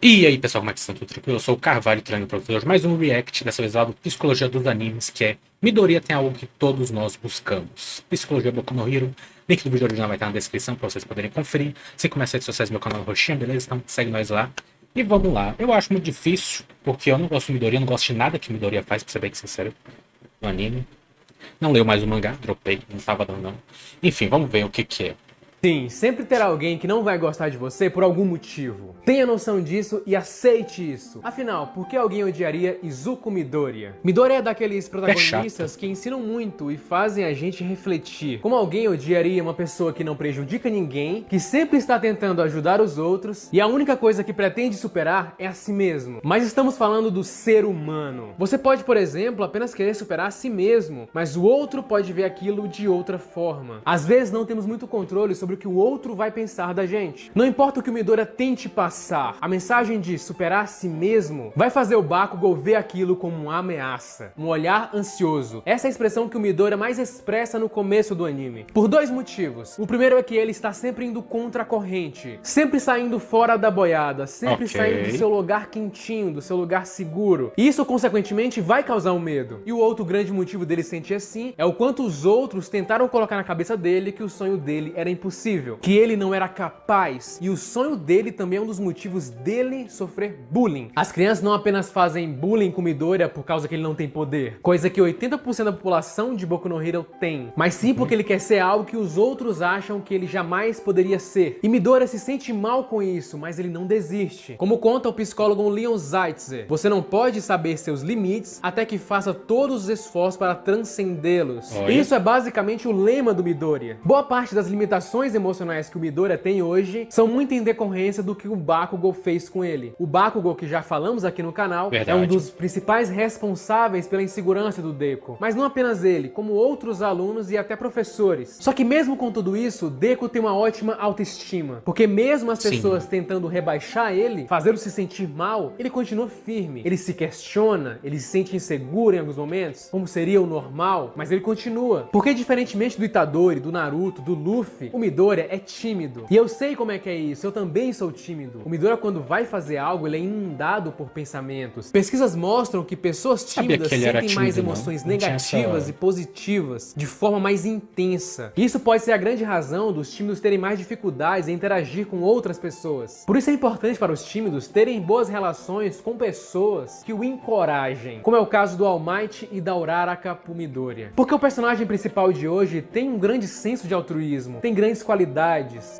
E aí, pessoal, como é que estão? Tudo tranquilo? Eu sou o Carvalho, treinando para hoje mais um react, dessa vez lá do Psicologia dos Animes, que é Midoriya tem algo que todos nós buscamos. Psicologia Boku no Hero. Link do vídeo original vai estar na descrição para vocês poderem conferir. Se começa as redes sociais, meu canal é Roxinha, beleza? Então segue nós lá. E vamos lá. Eu acho muito difícil, porque eu não gosto do Midoriya, não gosto de nada que o Midoriya faz, pra ser bem sincero, no anime. Não leio mais o mangá, dropei, não tava dando não. Enfim, vamos ver o que que é. Sim, sempre terá alguém que não vai gostar de você por algum motivo. Tenha noção disso e aceite isso. Afinal, por que alguém odiaria Izuku Midoriya? Midoriya é daqueles protagonistas que ensinam muito e fazem a gente refletir. Como alguém odiaria uma pessoa que não prejudica ninguém, que sempre está tentando ajudar os outros e a única coisa que pretende superar é a si mesmo. Mas estamos falando do ser humano. Você pode, por exemplo, apenas querer superar a si mesmo, mas o outro pode ver aquilo de outra forma. Às vezes não temos muito controle sobre o que o outro vai pensar da gente. Não importa o que o Midoriya tente passar, a mensagem de superar a si mesmo vai fazer o Bakugou ver aquilo como uma ameaça, um olhar ansioso. Essa é a expressão que o Midoriya mais expressa no começo do anime. Por dois motivos. O primeiro é que ele está sempre indo contra a corrente, sempre saindo fora da boiada, sempre saindo do seu lugar quentinho, do seu lugar seguro. E isso, consequentemente, vai causar um medo. E o outro grande motivo dele sentir assim é o quanto os outros tentaram colocar na cabeça dele que o sonho dele era impossível, que ele não era capaz, e o sonho dele também é um dos motivos dele sofrer bullying. As crianças não apenas fazem bullying com Midoriya por causa que ele não tem poder, coisa que 80% da população de Boku no Hero tem, mas sim porque ele quer ser algo que os outros acham que ele jamais poderia ser. E Midoriya se sente mal com isso, mas ele não desiste. Como conta o psicólogo Leon Zeitzer, você não pode saber seus limites até que faça todos os esforços para transcendê-los. Isso é basicamente o lema do Midoriya. Boa parte das limitações emocionais que o Midoriya tem hoje são muito em decorrência do que o Bakugou fez com ele. O Bakugou, que já falamos aqui no canal, é um dos principais responsáveis pela insegurança do Deku. Mas não apenas ele, como outros alunos e até professores. Só que mesmo com tudo isso, Deku tem uma ótima autoestima. Porque mesmo as pessoas tentando rebaixar ele, fazê-lo se sentir mal, ele continua firme. Ele se questiona, ele se sente inseguro em alguns momentos, como seria o normal, mas ele continua. Porque diferentemente do Itadori, do Naruto, do Luffy, o Midoriya é tímido. E eu sei como é que é isso, eu também sou tímido. O Midoriya, quando vai fazer algo, ele é inundado por pensamentos. Pesquisas mostram que pessoas tímidas sentem mais emoções negativas e positivas de forma mais intensa. E isso pode ser a grande razão dos tímidos terem mais dificuldades em interagir com outras pessoas. Por isso é importante para os tímidos terem boas relações com pessoas que o encorajem, como é o caso do All Might e da Uraraka pro Midoriya. Porque o personagem principal de hoje tem um grande senso de altruísmo, tem grandes qualidades.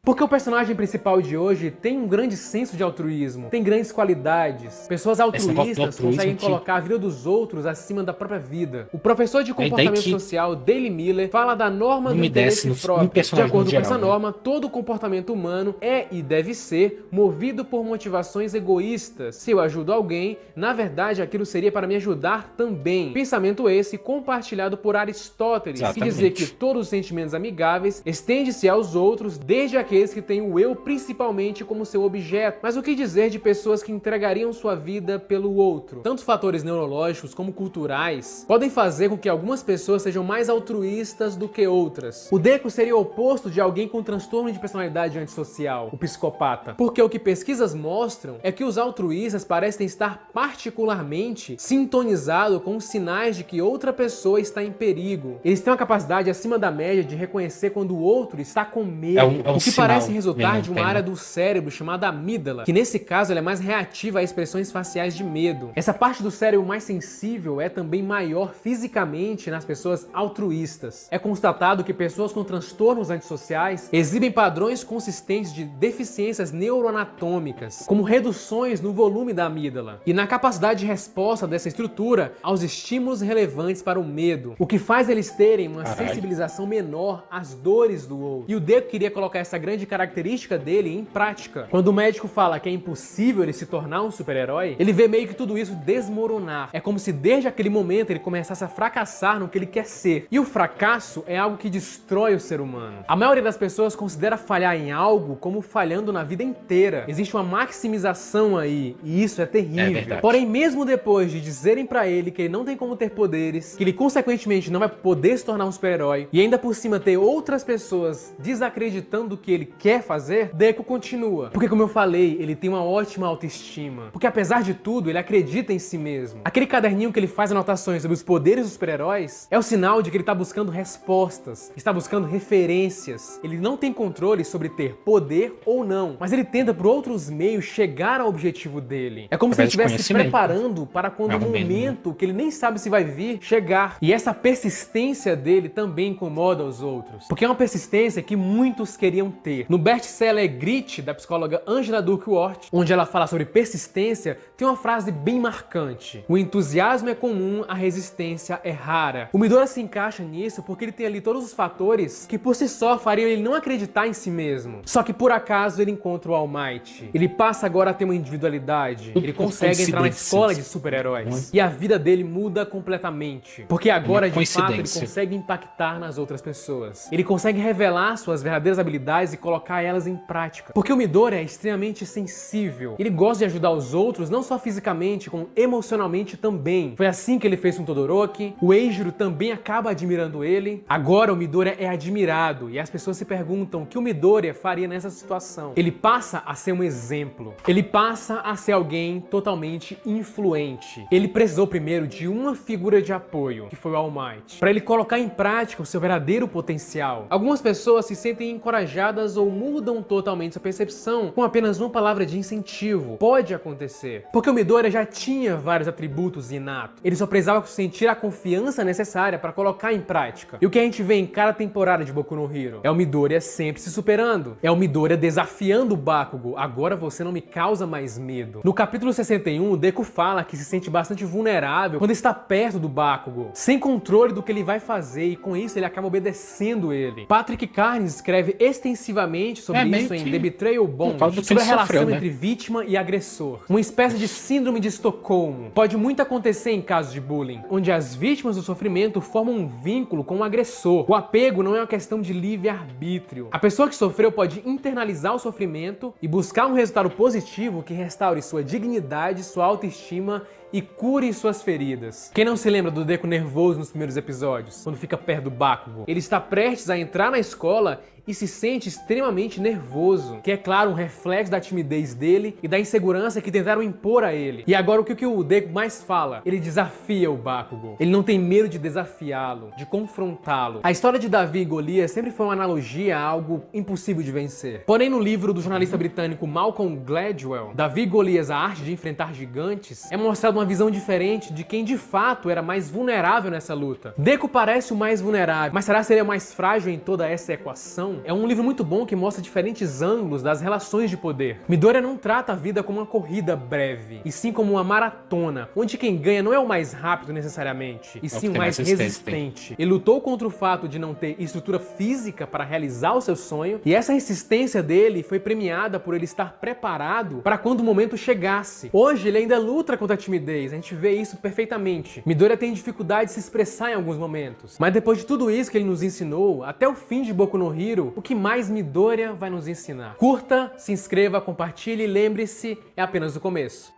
Porque o personagem principal de hoje tem um grande senso de altruísmo, tem grandes qualidades. Pessoas altruístas conseguem colocar a vida dos outros acima da própria vida. O professor de comportamento social, Dale Miller, fala da norma do interesse próprio. De acordo com essa norma, todo comportamento humano é e deve ser movido por motivações egoístas. Se eu ajudo alguém, na verdade aquilo seria para me ajudar também. Pensamento esse compartilhado por Aristóteles, que dizia que todos os sentimentos amigáveis estende-se aos outros, desde aqueles que têm o eu principalmente como seu objeto. Mas o que dizer de pessoas que entregariam sua vida pelo outro? Tanto fatores neurológicos como culturais podem fazer com que algumas pessoas sejam mais altruístas do que outras. O Deku seria o oposto de alguém com transtorno de personalidade antissocial, o psicopata. Porque o que pesquisas mostram é que os altruístas parecem estar particularmente sintonizados com os sinais de que outra pessoa está em perigo. Eles têm uma capacidade acima da média de reconhecer quando o outro está com medo. O que parece resultar de uma área do cérebro chamada amígdala, que nesse caso ela é mais reativa a expressões faciais de medo. Essa parte do cérebro mais sensível é também maior fisicamente nas pessoas altruístas. É constatado que pessoas com transtornos antissociais exibem padrões consistentes de deficiências neuroanatômicas, como reduções no volume da amígdala e na capacidade de resposta dessa estrutura aos estímulos relevantes para o medo, o que faz eles terem uma sensibilização menor às dores do outro. E o Deku queria colocar essa grande característica dele em prática. Quando o médico fala que é impossível ele se tornar um super-herói, ele vê meio que tudo isso desmoronar. É como se desde aquele momento ele começasse a fracassar no que ele quer ser. E o fracasso é algo que destrói o ser humano. A maioria das pessoas considera falhar em algo como falhando na vida inteira. Existe uma maximização aí, e isso é terrível. Porém, mesmo depois de dizerem pra ele que ele não tem como ter poderes, que ele consequentemente não vai poder se tornar um super-herói, e ainda por cima ter outras pessoas desacreditando que ele ele quer fazer, Deku continua. Porque, como eu falei, ele tem uma ótima autoestima. Porque, apesar de tudo, ele acredita em si mesmo. Aquele caderninho que ele faz anotações sobre os poderes dos super-heróis é o sinal de que ele está buscando respostas, está buscando referências. Ele não tem controle sobre ter poder ou não, mas ele tenta por outros meios chegar ao objetivo dele. É como se ele estivesse se preparando para quando o momento que ele nem sabe se vai vir chegar. E essa persistência dele também incomoda os outros, porque é uma persistência que muitos queriam ter. No best-seller Grit, da psicóloga Angela Duckworth, onde ela fala sobre persistência, tem uma frase bem marcante: o entusiasmo é comum, a resistência é rara. O Midoriya se encaixa nisso porque ele tem ali todos os fatores que por si só fariam ele não acreditar em si mesmo. Só que por acaso ele encontra o All Might. Ele passa agora a ter uma individualidade. Ele consegue entrar na escola de super-heróis. E a vida dele muda completamente. Porque agora, de fato, ele consegue impactar nas outras pessoas. Ele consegue revelar suas verdadeiras habilidades e colocar elas em prática. Porque o Midoriya é extremamente sensível. Ele gosta de ajudar os outros, não só fisicamente, como emocionalmente também. Foi assim que ele fez com Todoroki. O Eijiro também acaba admirando ele. Agora o Midoriya é admirado e as pessoas se perguntam o que o Midoriya faria nessa situação. Ele passa a ser um exemplo. Ele passa a ser alguém totalmente influente. Ele precisou primeiro de uma figura de apoio, que foi o All Might, para ele colocar em prática o seu verdadeiro potencial. Algumas pessoas se sentem encorajadas ou mudam totalmente sua percepção com apenas uma palavra de incentivo. Pode acontecer. Porque o Midoriya já tinha vários atributos inatos. Ele só precisava sentir a confiança necessária para colocar em prática. E o que a gente vê em cada temporada de Boku no Hero é o Midoriya sempre se superando. É o Midoriya desafiando o Bakugo. Agora você não me causa mais medo. No capítulo 61, o Deku fala que se sente bastante vulnerável quando está perto do Bakugo, sem controle do que ele vai fazer, e com isso ele acaba obedecendo ele. Patrick Carnes escreve extensivamente sobre isso em The Betrayal Bond, sobre a relação entre vítima e agressor. Uma espécie de síndrome de Estocolmo. Pode muito acontecer em casos de bullying, onde as vítimas do sofrimento formam um vínculo com o agressor. O apego não é uma questão de livre-arbítrio. A pessoa que sofreu pode internalizar o sofrimento e buscar um resultado positivo que restaure sua dignidade, sua autoestima e cure suas feridas. Quem não se lembra do Deku nervoso nos primeiros episódios, quando fica perto do Bakugo? Ele está prestes a entrar na escola e se sente extremamente nervoso, que é claro um reflexo da timidez dele e da insegurança que tentaram impor a ele. E agora o que o Deku mais fala? Ele desafia o Bakugo. Ele não tem medo de desafiá-lo, de confrontá-lo. A história de Davi e Golias sempre foi uma analogia a algo impossível de vencer. Porém, no livro do jornalista britânico Malcolm Gladwell, Davi e Golias, a arte de enfrentar gigantes, é mostrado uma visão diferente de quem de fato era mais vulnerável nessa luta. Deku parece o mais vulnerável, mas será que ele é o mais frágil em toda essa equação? É um livro muito bom que mostra diferentes ângulos das relações de poder. Midoriya não trata a vida como uma corrida breve, e sim como uma maratona, onde quem ganha não é o mais rápido necessariamente, e sim o mais resistente. Ele lutou contra o fato de não ter estrutura física para realizar o seu sonho, e essa resistência dele foi premiada por ele estar preparado para quando o momento chegasse. Hoje ele ainda luta contra a timidez, a gente vê isso perfeitamente. Midoriya tem dificuldade de se expressar em alguns momentos, mas depois de tudo isso que ele nos ensinou, até o fim de Boku no Hero, o que mais Midoriya vai nos ensinar? Curta, se inscreva, compartilhe e lembre-se, é apenas o começo.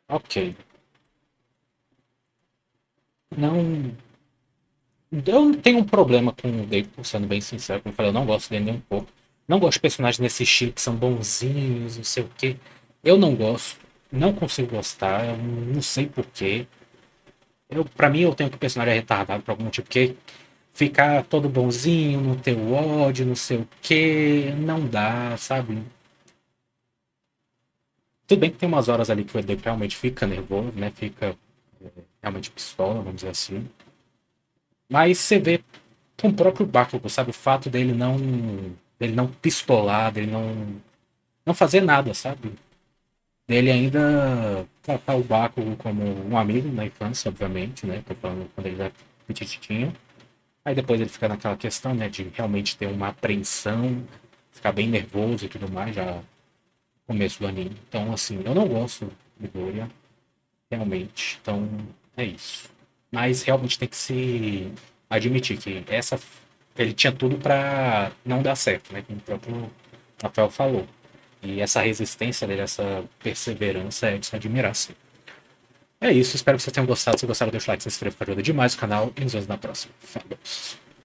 Ok. Não... Eu tenho um problema com o Deku, sendo bem sincero. Como eu falei, eu não gosto dele nem um pouco. Não gosto de personagens nesse estilo que são bonzinhos, não sei o quê. Eu não gosto. Não consigo gostar. Eu não sei porquê. Pra mim, eu tenho que o personagem é retardado por algum motivo. Porque ficar todo bonzinho, não ter o ódio, não sei o quê, não dá, sabe? Tudo bem que tem umas horas ali que o Deku realmente fica nervoso, né? Fica realmente pistola, vamos dizer assim. Mas você vê com o próprio Bakugo, sabe? O fato dele não pistolar, dele não fazer nada, sabe? Dele ainda tratar o Bakugo como um amigo na infância, obviamente, né? Tô falando quando ele era petitinho. Aí depois ele fica naquela questão, né, de realmente ter uma apreensão, ficar bem nervoso e tudo mais, já no começo do anime. Então, assim, eu não gosto de Midoriya, realmente. Então, é isso. Mas realmente tem que se admitir que ele tinha tudo pra não dar certo, né, como o próprio Rafael falou. E essa resistência dele, essa perseverança é de se admirar, sim. É isso, espero que vocês tenham gostado. Se gostaram, deixa o like, se inscreva, que ajuda demais o canal e nos vemos na próxima. Falou!